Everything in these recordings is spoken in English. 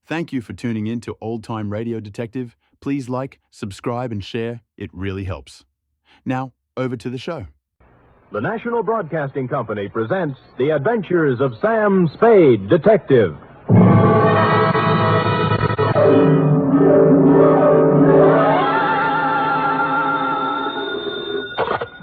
Thank you for tuning in to Old Time Radio Detective. Please like, subscribe, and share. It really helps. Now, over to the show. The National Broadcasting Company presents The Adventures of Sam Spade, Detective.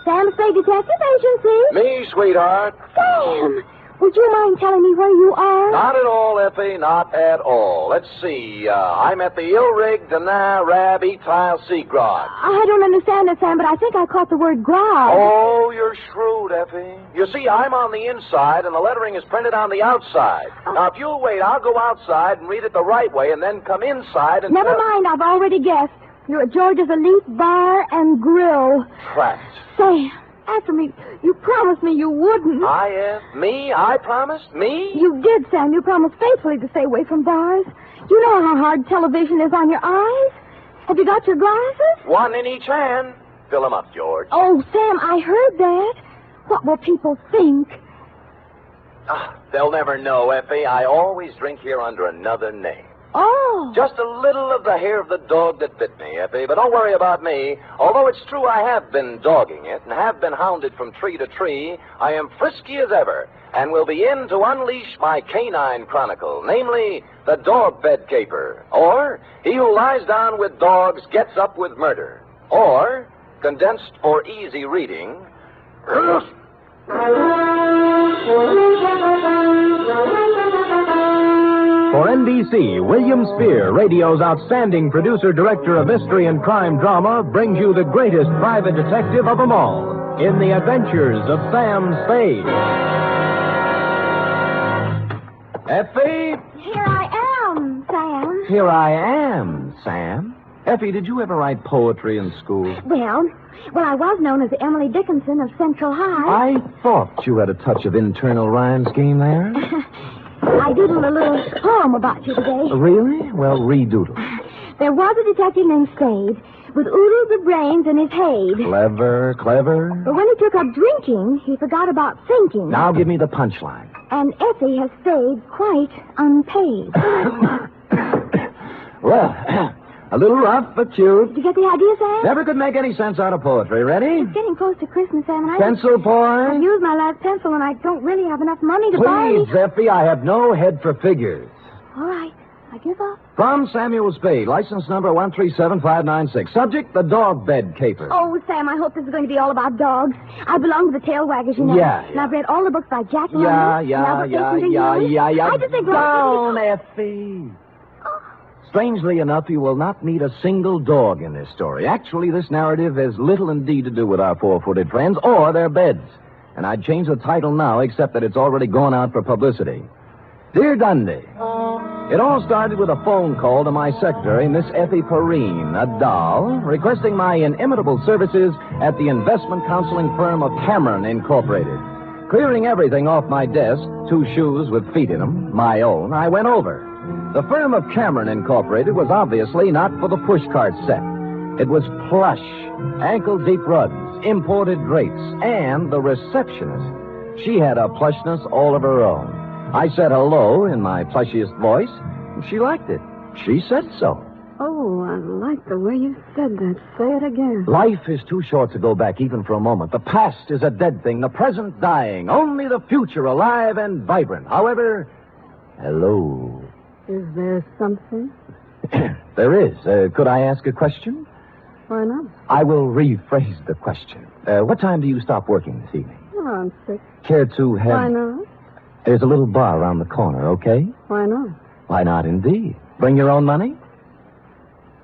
Sam Spade Detective Agency? Me, sweetheart. Sam, would you mind telling me where you are? Not at all, Effie, not at all. Let's see, I'm at the ill-rigged Dunne Rab E-Tile Sea Grog. I don't understand it, Sam, but I think I caught the word grog. Oh, you're shrewd, Effie. You see, I'm on the inside, and the lettering is printed on the outside. Now, if you'll wait, I'll go outside and read it the right way, and then come inside and... Never mind, I've already guessed. You're at George's Elite Bar and Grill. Trapped. Sam, answer me. You promised me you wouldn't. Me? I promised? Me? You did, Sam. You promised faithfully to stay away from bars. You know how hard television is on your eyes. Have you got your glasses? One in each hand. Fill them up, George. Oh, Sam, I heard that. What will people think? They'll never know, Effie. I always drink here under another name. Oh. Just a little of the hair of the dog that bit me, Effie. But don't worry about me. Although it's true I have been dogging it and have been hounded from tree to tree, I am frisky as ever and will be in to unleash my canine chronicle, namely the dog bed caper, or he who lies down with dogs gets up with murder, or, condensed for easy reading, For NBC, William Spear, radio's outstanding producer-director of mystery and crime drama, brings you the greatest private detective of them all in The Adventures of Sam Spade. Effie? Here I am, Sam. Here I am, Sam. Effie, did you ever write poetry in school? Well, I was known as Emily Dickinson of Central High. I thought you had a touch of internal rhyme scheme there. I doodled a little poem about you today. Really? Well, redoodle. There was a detective named Spade with oodles of brains in his head. Clever. But when he took up drinking, he forgot about thinking. Now give me the punchline. And Effie has stayed quite unpaid. Well, a little rough, but cute. Did you get the idea, Sam? Never could make any sense out of poetry. Ready? It's getting close to Christmas, Sam, and I... Pencil I've point? used my last pencil, and I don't really have enough money to buy any... Please, Effie, I have no head for figures. All right, I give up. From Samuel Spade, license number 137596. Subject, the dog bed caper. Oh, Sam, I hope this is going to be all about dogs. I belong to the tail waggers, you know. Yeah. And I've read all the books by Jack London. Yeah. I just think... Down, Effie. Strangely enough, you will not meet a single dog in this story. Actually, this narrative has little indeed to do with our four-footed friends or their beds. And I'd change the title now, except that it's already gone out for publicity. Dear Dunne, it all started with a phone call to my secretary, Miss Effie Perrine, a doll, requesting my inimitable services at the investment counseling firm of Cameron Incorporated. Clearing everything off my desk, 2 shoes with feet in them, my own, I went over. The firm of Cameron Incorporated was obviously not for the pushcart set. It was plush, ankle-deep rugs, imported drapes, and the receptionist. She had a plushness all of her own. I said hello in my plushiest voice, and she liked it. She said so. Oh, I like the way you said that. Say it again. Life is too short to go back even for a moment. The past is a dead thing, the present dying, only the future alive and vibrant. However, hello. Is there something? There is. Could I ask a question? Why not? I will rephrase the question. What time do you stop working this evening? Around 6. Care to have... Why not? There's a little bar around the corner, okay? Why not? Why not, indeed? Bring your own money?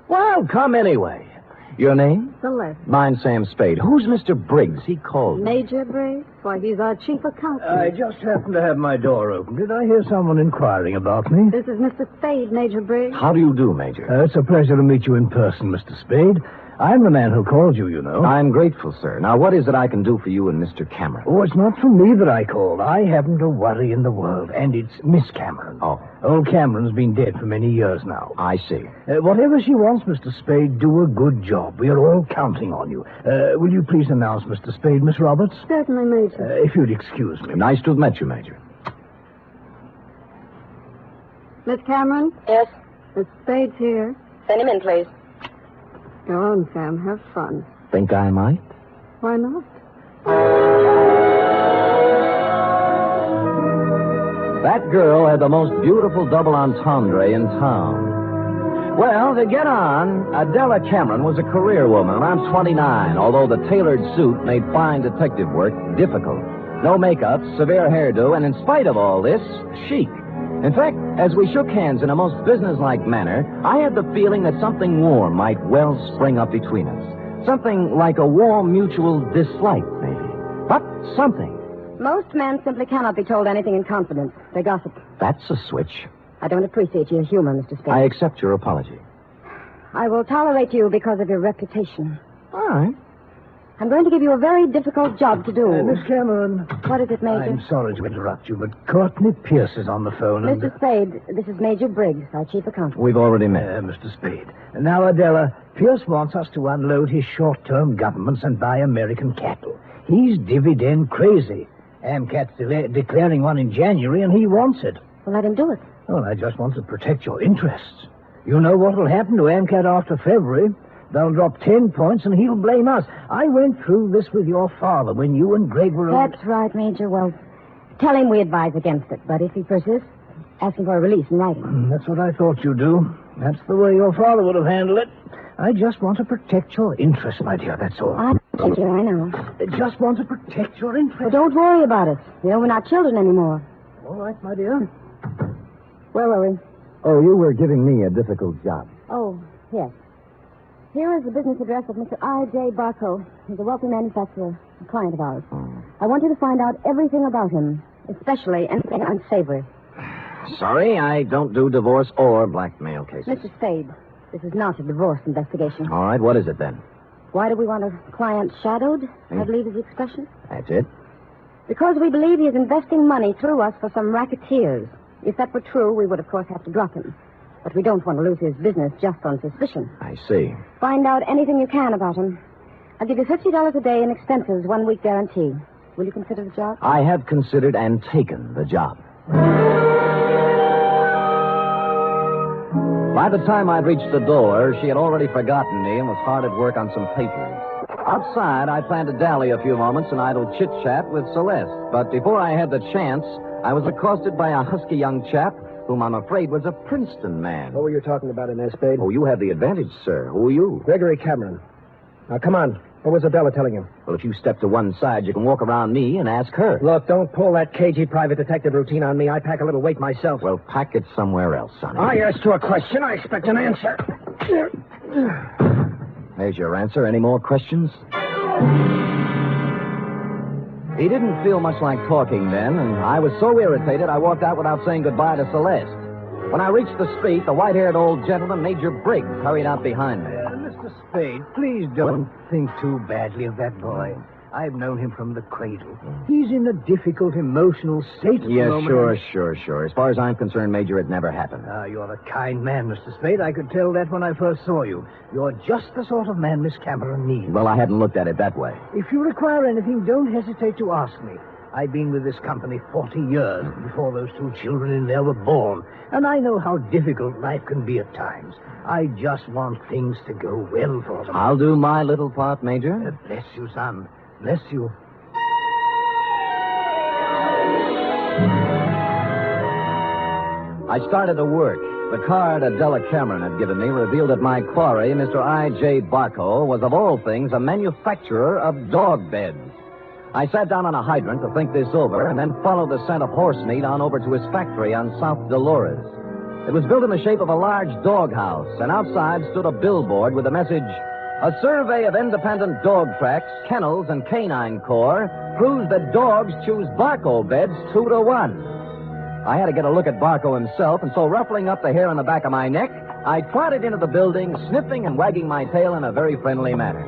Well, come anyway. Your name? Celeste. Mine's Sam Spade. Who's Mr. Briggs? He called me. Major Briggs? Why, he's our chief accountant. I just happened to have my door open. Did I hear someone inquiring about me? This is Mr. Spade, Major Briggs. How do you do, Major? It's a pleasure to meet you in person, Mr. Spade. I'm the man who called you, you know. I'm grateful, sir. Now, what is it I can do for you and Mr. Cameron? Oh, it's not for me that I called. I haven't a worry in the world, and it's Miss Cameron. Oh. Old Cameron's been dead for many years now. I see. Whatever she wants, Mr. Spade, do a good job. We are all counting on you. Will you please announce Mr. Spade, Miss Roberts? Certainly, Major. If you'd excuse me. Nice to have met you, Major. Miss Cameron? Yes? Miss Spade's here. Send him in, please. Go on, Sam. Have fun. Think I might? Why not? That girl had the most beautiful double entendre in town. Well, to get on, Adela Cameron was a career woman around 29, although the tailored suit made fine detective work difficult. No makeup, severe hairdo, and in spite of all this, chic. In fact, as we shook hands in a most businesslike manner, I had the feeling that something warm might well spring up between us. Something like a warm mutual dislike, maybe. But something. Most men simply cannot be told anything in confidence. They gossip. That's a switch. I don't appreciate your humor, Mr. Spade. I accept your apology. I will tolerate you because of your reputation. All right. I'm going to give you a very difficult job to do. Miss Cameron. What is it, Major? I'm sorry to interrupt you, but Courtney Pierce is on the phone. Mr. Spade, this is Major Briggs, our chief accountant. We've already met. Mr. Spade. Now, Adela, Pierce wants us to unload his short-term governments and buy American cattle. He's dividend crazy. AMCAT's declaring one in January, and he wants it. Well, let him do it. Well, I just want to protect your interests. You know what will happen to AMCAT after February. They'll drop 10 points, and he'll blame us. I went through this with your father when you and Greg were... That's right, Major. Well, tell him we advise against it. But if he persists, ask him for a release in writing. That's what I thought you'd do. That's the way your father would have handled it. I just want to protect your interests, my dear, that's all. I know. I just want to protect your interests. Well, don't worry about it. You know, we're not children anymore. All right, my dear. Where were we? Oh, you were giving me a difficult job. Oh, yes. Here is the business address of Mr. I.J. Barco. He's a wealthy manufacturer, a client of ours. I want you to find out everything about him, especially anything unsavory. Sorry, I don't do divorce or blackmail cases. Mr. Spade, this is not a divorce investigation. All right, what is it then? Why do we want a client shadowed, I believe is the expression? That's it? Because we believe he is investing money through us for some racketeers. If that were true, we would, of course, have to drop him. But we don't want to lose his business just on suspicion. I see. Find out anything you can about him. I'll give you $50 a day in expenses, 1 week guarantee. Will you consider the job? I have considered and taken the job. By the time I'd reached the door, she had already forgotten me and was hard at work on some papers. Outside, I planned to dally a few moments in idle chit-chat with Celeste. But before I had the chance, I was accosted by a husky young chap whom I'm afraid was a Princeton man. What were you talking about in there, Spade? Oh, you have the advantage, sir. Who are you? Gregory Cameron. Now, come on. What was Adela telling you? Well, if you step to one side, you can walk around me and ask her. Look, don't pull that cagey private detective routine on me. I pack a little weight myself. Well, pack it somewhere else, Sonny. I asked you a question. I expect an answer. There's your answer. Any more questions? He didn't feel much like talking then, and I was so irritated I walked out without saying goodbye to Celeste. When I reached the street, the white-haired old gentleman, Major Briggs, hurried out behind me. Mr. Spade, please don't think too badly of that boy. I've known him from the cradle. He's in a difficult emotional state at the Yes, moment. sure. As far as I'm concerned, Major, it never happened. Ah, you're a kind man, Mr. Spade. I could tell that when I first saw you. You're just the sort of man Miss Cameron needs. Well, I hadn't looked at it that way. If you require anything, don't hesitate to ask me. I've been with this company 40 years before those 2 children in there were born, and I know how difficult life can be at times. I just want things to go well for them. I'll do my little part, Major. Bless you, son. Bless you. I started to work. The card Adela Cameron had given me revealed that my quarry, Mr. I.J. Barco, was of all things a manufacturer of dog beds. I sat down on a hydrant to think this over and then followed the scent of horse meat on over to his factory on South Dolores. It was built in the shape of a large doghouse, and outside stood a billboard with the message, "A survey of independent dog tracks, kennels, and canine corps proves that dogs choose Barco beds 2-1. I had to get a look at Barco himself, and so ruffling up the hair on the back of my neck, I trotted into the building, sniffing and wagging my tail in a very friendly manner.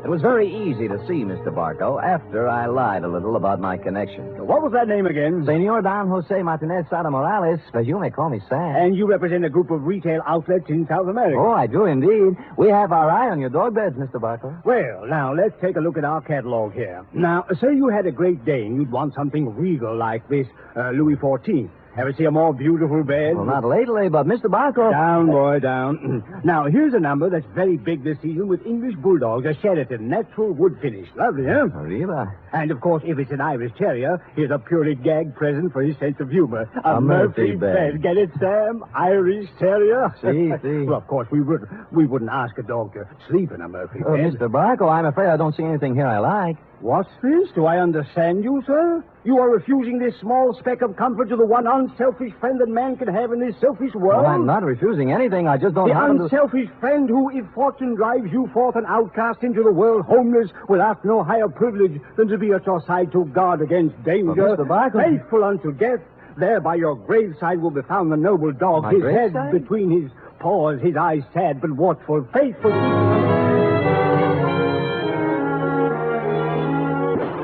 It was very easy to see Mr. Barco after I lied a little about my connection. What was that name again? Senor Don Jose Martinez Sada Morales, but you may call me Sam. And you represent a group of retail outlets in South America. Oh, I do indeed. We have our eye on your dog beds, Mr. Barco. Well, now, let's take a look at our catalog here. Now, say you had a great day and you'd want something regal like this Louis XIV. Ever see a more beautiful bed? Well, not lately, but Mr. Barco... Down, boy, down. Now, here's a number that's very big this season with English Bulldogs, a Sheraton, natural wood finish. Lovely, huh? Arriba. And, of course, if it's an Irish Terrier, here's a purely gag present for his sense of humor. A Murphy bed. Get it, Sam? Irish Terrier? See. Well, of course, we wouldn't ask a dog to sleep in a Murphy bed. Mr. Barco, I'm afraid I don't see anything here I like. What's this? Do I understand you, sir? You are refusing this small speck of comfort to the one unselfish friend that man can have in this selfish world? Well, I'm not refusing anything. I just don't The happen to... unselfish friend who, if fortune drives you forth an outcast into the world, homeless, will ask no higher privilege than to be at your side to guard against danger. But Mr. Barker... Faithful unto death, there by your graveside will be found the noble dog, My his head graveside? between his paws, his eyes sad but watchful, faithful...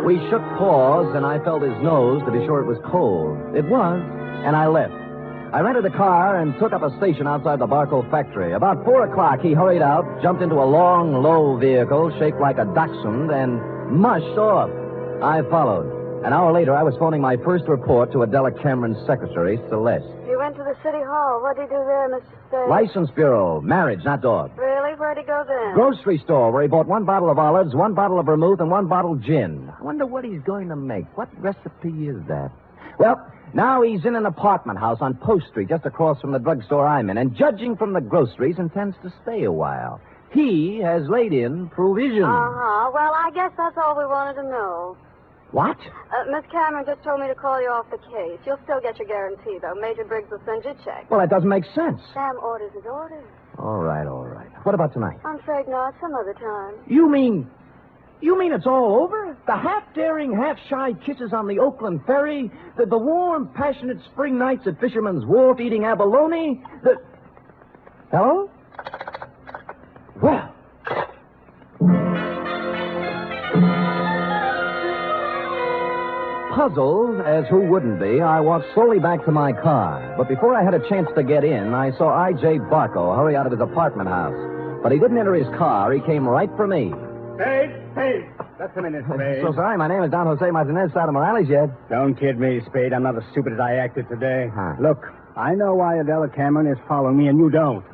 We shook paws, and I felt his nose to be sure it was cold. It was, and I left. I rented a car and took up a station outside the Barco factory. About 4 o'clock, he hurried out, jumped into a long, low vehicle shaped like a dachshund, and mushed off. I followed. An hour later, I was phoning my first report to Adela Cameron's secretary, Celeste. You went to the city hall. What did you do there, Mr. Spade? License bureau, marriage, not dog. Really? Where'd he go then? Grocery store where he bought 1 bottle of olives, 1 bottle of vermouth, and 1 bottle gin. I wonder what he's going to make. What recipe is that? Well, now he's in an apartment house on Post Street, just across from the drugstore I'm in, and judging from the groceries, intends to stay a while. He has laid in provisions. Uh-huh. Well, I guess that's all we wanted to know. What? Miss Cameron just told me to call you off the case. You'll still get your guarantee, though. Major Briggs will send you a check. Well, that doesn't make sense. Sam orders his orders. All right. What about tonight? I'm afraid not. Some other time. You mean it's all over? The half-daring, half-shy kisses on the Oakland ferry? The warm, passionate spring nights at Fisherman's Wharf eating abalone? Hello? Well... Puzzled, as who wouldn't be, I walked slowly back to my car. But before I had a chance to get in, I saw I.J. Barco hurry out of his apartment house. But he didn't enter his car. He came right for me. Spade! Just a minute, Spade. So sorry, my name is Don Jose Martinez Sada Morales, yet. Don't kid me, Spade. I'm not as stupid as I acted today. Huh. Look, I know why Adela Cameron is following me, and you don't.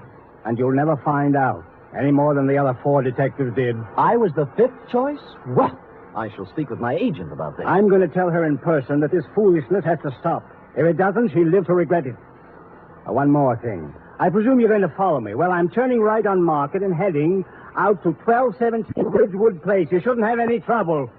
And you'll never find out, any more than the other 4 detectives did. I was the 5th choice? Well, I shall speak with my agent about this. I'm going to tell her in person that this foolishness has to stop. If it doesn't, she'll live to regret it. One more thing. I presume you're going to follow me. Well, I'm turning right on Market and heading out to 1217 Ridgewood Place. You shouldn't have any trouble.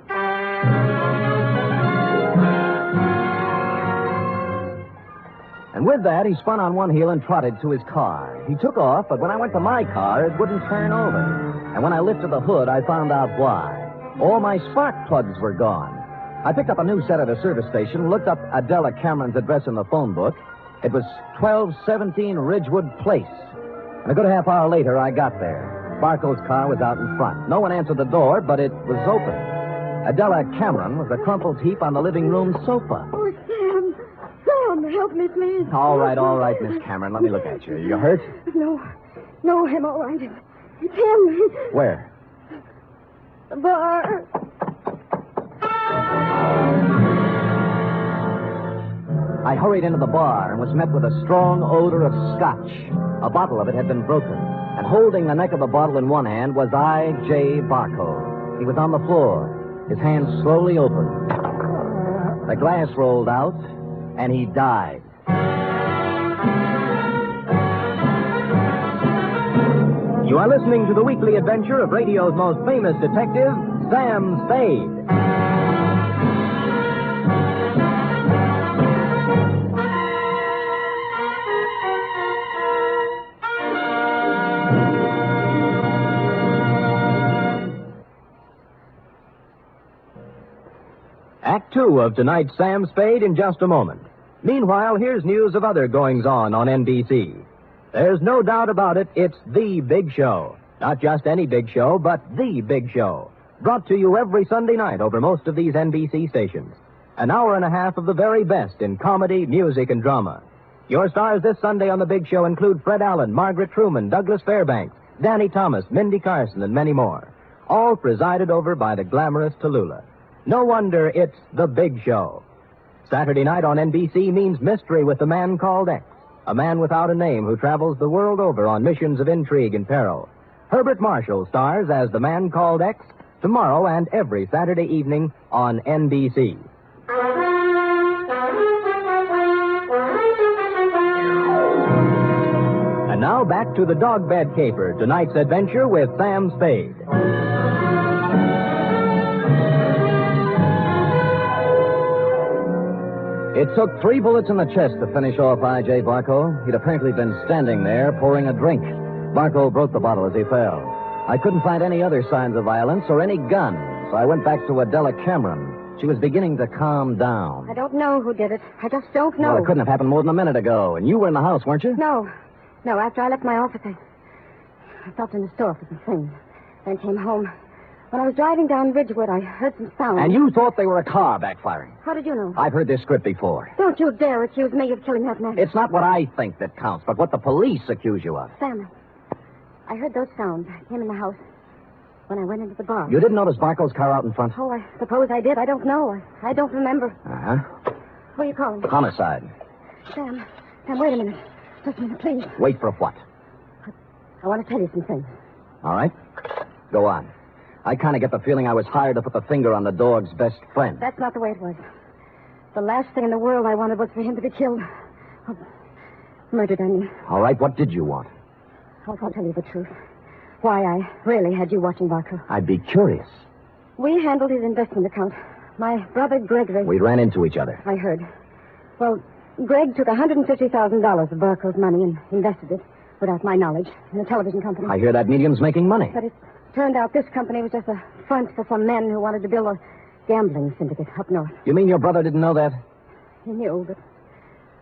And with that, he spun on one heel and trotted to his car. He took off, but when I went to my car, it wouldn't turn over. And when I lifted the hood, I found out why. All my spark plugs were gone. I picked up a new set at a service station, looked up Adela Cameron's address in the phone book. It was 1217 Ridgewood Place. And a good half hour later, I got there. Barco's car was out in front. No one answered the door, but it was open. Adela Cameron was a crumpled heap on the living room sofa. Oh, Sam. Sam, help me, please. All right, Miss Cameron. Let me look at you. You hurt? No, I'm all right. It's him. Where? The bar. I hurried into the bar and was met with a strong odor of scotch. A bottle of it had been broken, and holding the neck of the bottle in one hand was I.J. Barco. He was on the floor, his hands slowly opened. The glass rolled out, and he died. You are listening to the weekly adventure of radio's most famous detective, Sam Spade. Act 2 of tonight's Sam Spade in just a moment. Meanwhile, here's news of other goings-on on NBC. There's no doubt about it, it's the big show. Not just any big show, but the big show. Brought to you every Sunday night over most of these NBC stations. An hour and a half of the very best in comedy, music, and drama. Your stars this Sunday on the big show include Fred Allen, Margaret Truman, Douglas Fairbanks, Danny Thomas, Mindy Carson, and many more. All presided over by the glamorous Tallulah. No wonder it's the big show. Saturday night on NBC means mystery with the man called X, a man without a name who travels the world over on missions of intrigue and peril. Herbert Marshall stars as the man called X tomorrow and every Saturday evening on NBC. And now back to the Dog Bed Caper, tonight's adventure with Sam Spade. It took 3 bullets in the chest to finish off I.J. Barco. He'd apparently been standing there pouring a drink. Barco broke the bottle as he fell. I couldn't find any other signs of violence or any gun, so I went back to Adela Cameron. She was beginning to calm down. I don't know who did it. I just don't know. Well, it couldn't have happened more than a minute ago, and you were in the house, weren't you? No. No, after I left my office, I stopped in the store for some things. Then came home. When I was driving down Ridgewood, I heard some sound. And you thought they were a car backfiring. How did you know? I've heard this script before. Don't you dare accuse me of killing that man. It's not what I think that counts, but what the police accuse you of. Sam, I heard those sounds. I came in the house when I went into the bar. You didn't notice Barco's car out in front? Oh, I suppose I did. I don't know. I don't remember. Uh-huh. Who are you calling? Homicide. Sam, wait a minute. Just a minute, please. Wait for what? I want to tell you some things. All right. Go on. I kind of get the feeling I was hired to put the finger on the dog's best friend. That's not the way it was. The last thing in the world I wanted was for him to be killed. Oh, murdered, I mean. All right, what did you want? I'll tell you the truth. Why I really had you watching Barco. I'd be curious. We handled his investment account. My brother Gregory... We ran into each other. I heard. Well, Greg took $150,000 of Barco's money and invested it, without my knowledge, in a television company. I hear that medium's making money. But it turned out this company was just a front for some men who wanted to build a gambling syndicate up north. You mean your brother didn't know that? He knew, but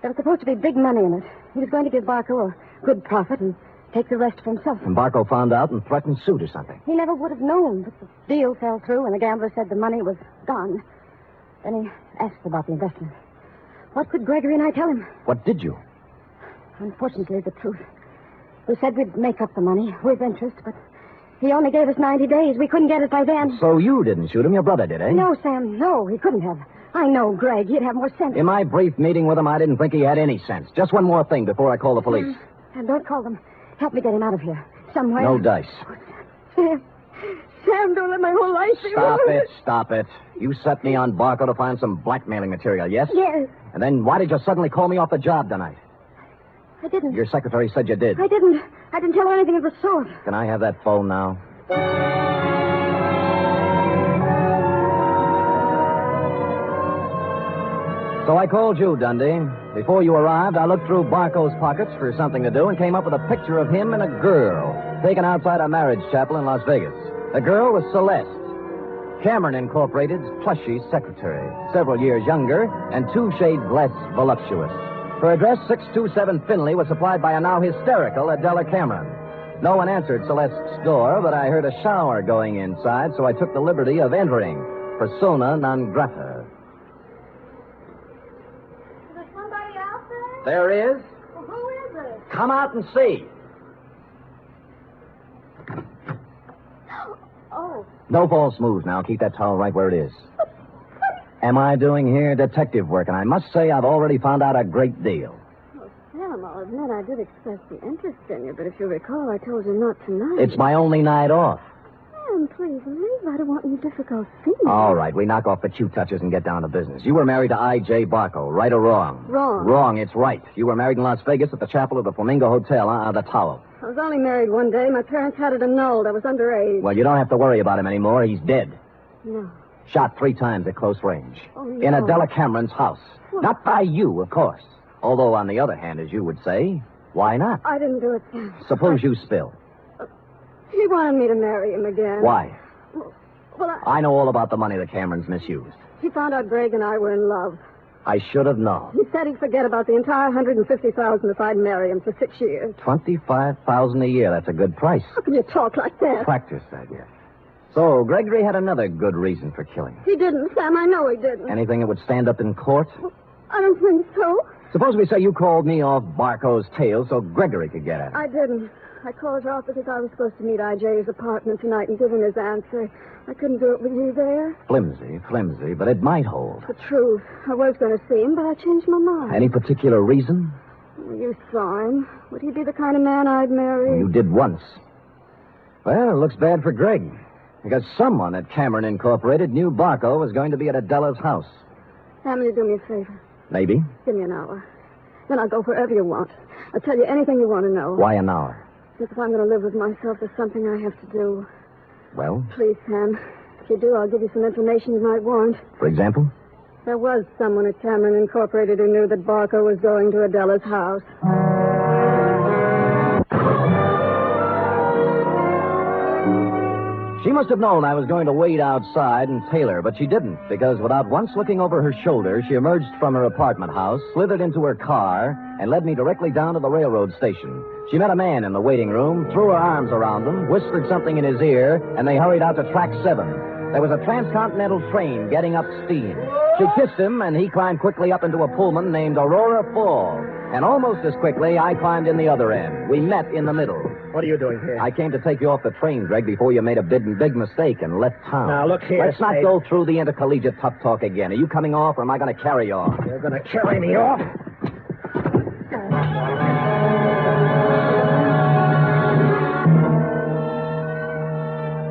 there was supposed to be big money in it. He was going to give Barco a good profit and take the rest for himself. And Barco found out and threatened suit or something. He never would have known, but the deal fell through and the gambler said the money was gone. Then he asked about the investment. What could Gregory and I tell him? What did you? Unfortunately, the truth. We said we'd make up the money with interest, but he only gave us 90 days. We couldn't get it by then. So you didn't shoot him, your brother did, eh? No, Sam, no, he couldn't have. I know Greg. He'd have more sense. In my brief meeting with him, I didn't think he had any sense. Just one more thing before I call the police. And don't call them. Help me get him out of here. Somewhere. No dice. Sam, don't let my whole life be Stop it. You set me on Barco to find some blackmailing material, yes? Yes. And then why did you suddenly call me off the job tonight? I didn't. Your secretary said you did. I didn't tell her anything of the sort. Can I have that phone now? So I called you, Dundee. Before you arrived, I looked through Barco's pockets for something to do and came up with a picture of him and a girl taken outside a marriage chapel in Las Vegas. The girl was Celeste, Cameron Incorporated's plushy secretary, several years younger and 2 shades less voluptuous. Her address, 627 Finley, was supplied by a now hysterical Adela Cameron. No one answered Celeste's door, but I heard a shower going inside, so I took the liberty of entering. Persona non grata. Is there somebody out there? There is. Well, who is it? Come out and see. Oh, No false moves now. Keep that towel right where it is. Am I doing here detective work? And I must say I've already found out a great deal. well, Sam, I'll admit I did express the interest in you, but if you recall, I told you not tonight. It's my only night off. Sam, please leave. I don't want any difficult scenes. All right, we knock off the cute touches and get down to business. You were married to I.J. Barco, right or wrong? Wrong. Wrong, it's right. You were married in Las Vegas at the chapel of the Flamingo Hotel, the Tower. I was only married one day. My parents had it annulled. I was underage. Well, you don't have to worry about him anymore. He's dead. No. Shot 3 times at close range. Oh, no. In Adela Cameron's house. Well- Not by you, of course. Although, on the other hand, as you would say, why not? I didn't do it, Sam. Suppose you spill. He wanted me to marry him again. Why? Well, I know all about the money the Camerons misused. he found out Greg and I were in love. I should have known. He said he'd forget about the entire $150,000 if I'd marry him for 6 years. $25,000 a year. That's a good price. How can you talk like that? Practice, I guess. So, Gregory had another good reason for killing him. He didn't, Sam. I know he didn't. Anything that would stand up in court? I don't think so. Suppose we say you called me off Barco's tail so Gregory could get at it. I didn't. I called you off because I was supposed to meet I.J.'s apartment tonight and give him his answer. I couldn't do it with you there. Flimsy, but it might hold. The truth. I was going to see him, but I changed my mind. Any particular reason? You saw him. Would he be the kind of man I'd marry? You did once. Well, it looks bad for Greg. Because someone at Cameron Incorporated knew Barco was going to be at Adela's house. Sam, will you do me a favor? Maybe. Give me an hour. Then I'll go wherever you want. I'll tell you anything you want to know. Why an hour? Because if I'm going to live with myself, there's something I have to do. Well? Please, Sam. If you do, I'll give you some information you might want. For example? There was someone at Cameron Incorporated who knew that Barco was going to Adela's house. She must have known I was going to wait outside and tail her, but she didn't, because without once looking over her shoulder, she emerged from her apartment house, slithered into her car, and led me directly down to the railroad station. She met a man in the waiting room, threw her arms around him, whispered something in his ear, and they hurried out to track 7. There was a transcontinental train getting up steam. She kissed him, and he climbed quickly up into a Pullman named Aurora Fall. And almost as quickly, I climbed in the other end. We met in the middle. What are you doing here? I came to take you off the train, Greg, before you made a big mistake and left town. Now, look here, Let's not Spade. go through the intercollegiate tough talk again. Are you coming off, or am I going to carry you off? You're going to carry me off?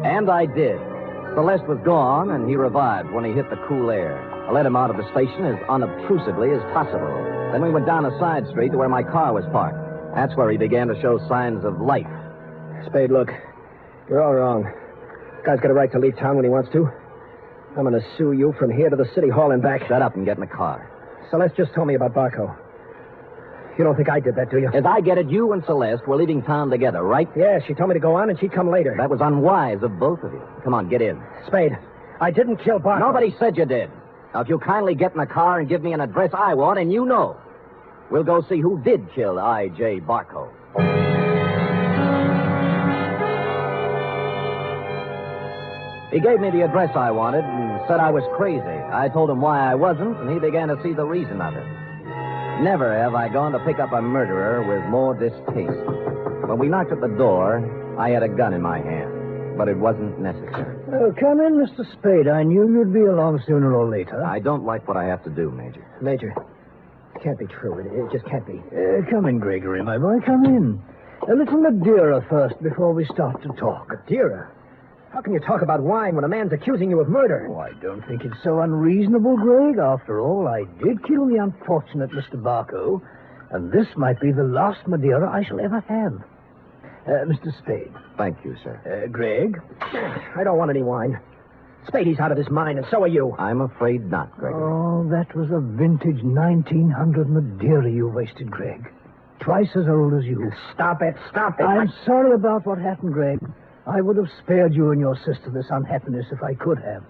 And I did. Celeste was gone, and he revived when he hit the cool air. I let him out of the station as unobtrusively as possible. Then we went down a side street to where my car was parked. That's where he began to show signs of life. Spade, look. You're all wrong. Guy's got a right to leave town when he wants to. I'm going to sue you from here to the city hall and back. Shut up and get in the car. Celeste just told me about Barco. You don't think I did that, do you? As I get it, you and Celeste were leaving town together, right? Yeah, she told me to go on and she'd come later. That was unwise of both of you. Come on, get in. Spade, I didn't kill Barco. Nobody said you did. Now, if you'll kindly get in the car and give me an address I want, and you know, we'll go see who did kill I.J. Barco. He gave me the address I wanted and said I was crazy. I told him why I wasn't, and he began to see the reason of it. Never have I gone to pick up a murderer with more distaste. When we knocked at the door, I had a gun in my hand, but it wasn't necessary. Oh, come in, Mr. Spade. I knew you'd be along sooner or later. I don't like what I have to do, Major. Major, it can't be true. It just can't be. Come in, Gregory, my boy. Come in. A little Madeira first before we start to talk. Madeira? How can you talk about wine when a man's accusing you of murder? Oh, I don't think it's so unreasonable, Greg. After all, I did kill the unfortunate Mr. Barco, and this might be the last Madeira I shall ever have. Mr. Spade. Thank you, sir. Greg? I don't want any wine. Spadey's out of his mind, and so are you. I'm afraid not, Gregory. Oh, that was a vintage 1900 Madeira you wasted, Greg. Twice as old as you. Stop it. I'm sorry about what happened, Greg. I would have spared you and your sister this unhappiness if I could have.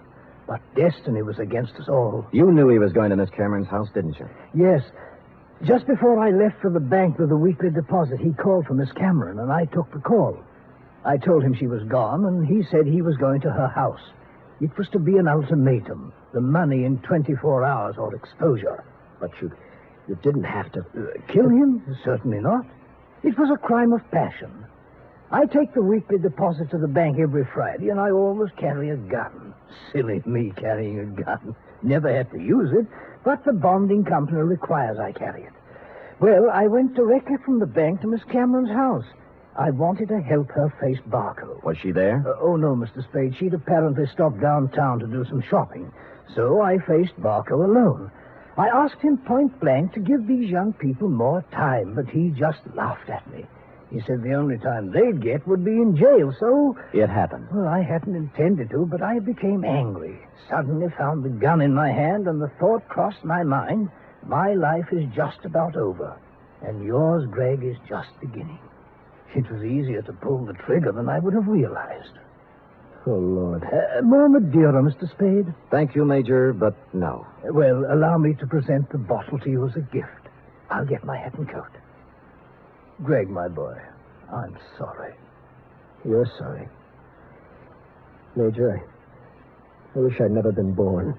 But destiny was against us all. You knew he was going to Miss Cameron's house, didn't you? Yes. Just before I left for the bank with the weekly deposit, he called for Miss Cameron, and I took the call. I told him she was gone, and he said he was going to her house. It was to be an ultimatum. The money in 24 hours or exposure. But you didn't have to... Kill him? Certainly not. It was a crime of passion. I take the weekly deposit to the bank every Friday, and I always carry a gun. Silly me carrying a gun. Never had to use it, but the bonding company requires I carry it. Well, I went directly from the bank to Miss Cameron's house. I wanted to help her face Barco. Was she there? Oh, no, Mr. Spade. She'd apparently stopped downtown to do some shopping. So I faced Barco alone. I asked him point blank to give these young people more time, but he just laughed at me. He said the only time they'd get would be in jail, so... It happened. Well, I hadn't intended to, but I became angry. Suddenly found the gun in my hand, and the thought crossed my mind, my life is just about over, and yours, Greg, is just beginning. It was easier to pull the trigger than I would have realized. Oh, Lord. More Madeira, Mr. Spade. Thank you, Major, but no. Well, allow me to present the bottle to you as a gift. I'll get my hat and coat. Greg, my boy, I'm sorry. You're sorry. Major, I wish I'd never been born.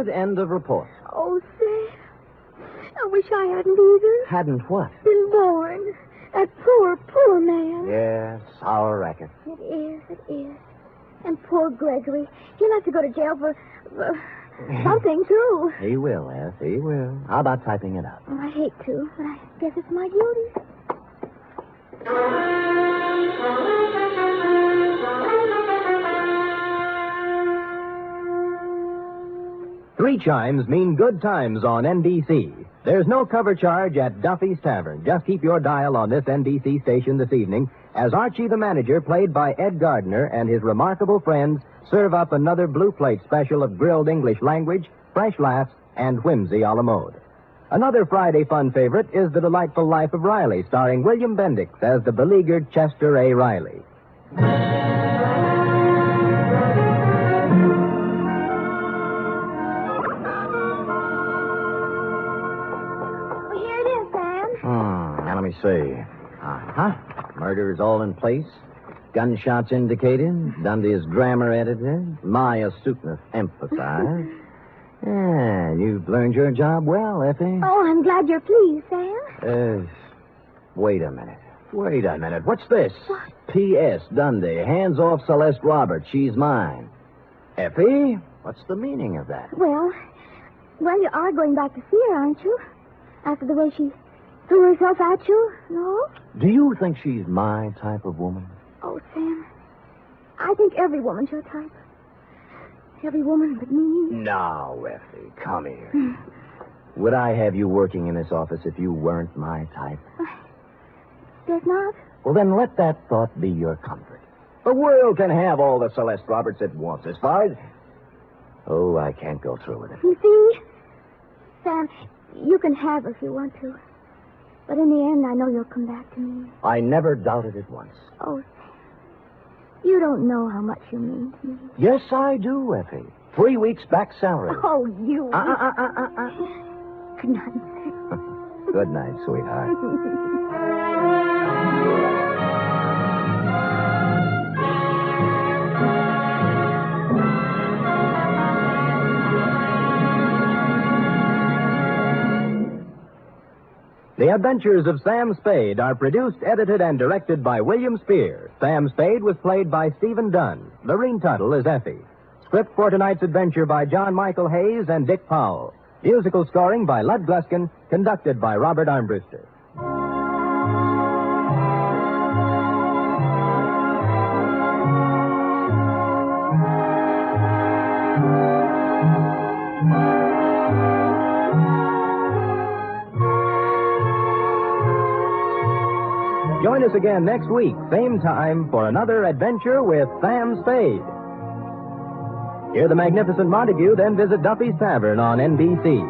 Period. End of report. Oh, Sam. I wish I hadn't either. Hadn't what? Been born. That poor, poor man. Yes, our racket. It is. And poor Gregory. He'll have to go to jail for something, too. He will, Eth. He will. How about typing it out? Well, I hate to, but I guess it's my duty. Three chimes mean good times on NBC. There's no cover charge at Duffy's Tavern. Just keep your dial on this NBC station this evening as Archie the Manager, played by Ed Gardner, and his remarkable friends serve up another Blue Plate special of grilled English language, fresh laughs, and whimsy a la mode. Another Friday fun favorite is The Delightful Life of Riley, starring William Bendix as the beleaguered Chester A. Riley. Now, let me see. Murder is all in place. Gunshots indicated. Dunde's grammar edited. My astuteness emphasized. Yeah, you've learned your job well, Effie. Oh, I'm glad you're pleased, Sam. Wait a minute. What's this? What? P.S. Dunde, hands off Celeste Roberts. She's mine. Effie, what's the meaning of that? Well, you are going back to see her, aren't you? After the way she threw herself at you, no? Do you think she's my type of woman? Oh, Sam, I think every woman's your type. Every woman but me. Now, Effie, come here. Would I have you working in this office if you weren't my type? Guess not. Well, then let that thought be your comfort. The world can have all the Celeste Roberts it wants. As far as... Oh, I can't go through with it. You see, Sam, you can have her if you want to. But in the end, I know you'll come back to me. I never doubted it once. Oh, Sam, you don't know how much you mean to me. Yes, I do, Effie. 3 weeks back salary. Oh, you. Good night. Good night, sweetheart. The Adventures of Sam Spade are produced, edited, and directed by William Spear. Sam Spade was played by Stephen Dunne. Lorene Tuttle is Effie. Script for tonight's adventure by John Michael Hayes and Dick Powell. Musical scoring by Lud Gluskin, conducted by Robert Armbruster. Join us again next week, same time, for another adventure with Sam Spade. Hear the magnificent Montague, then visit Duffy's Tavern on NBC.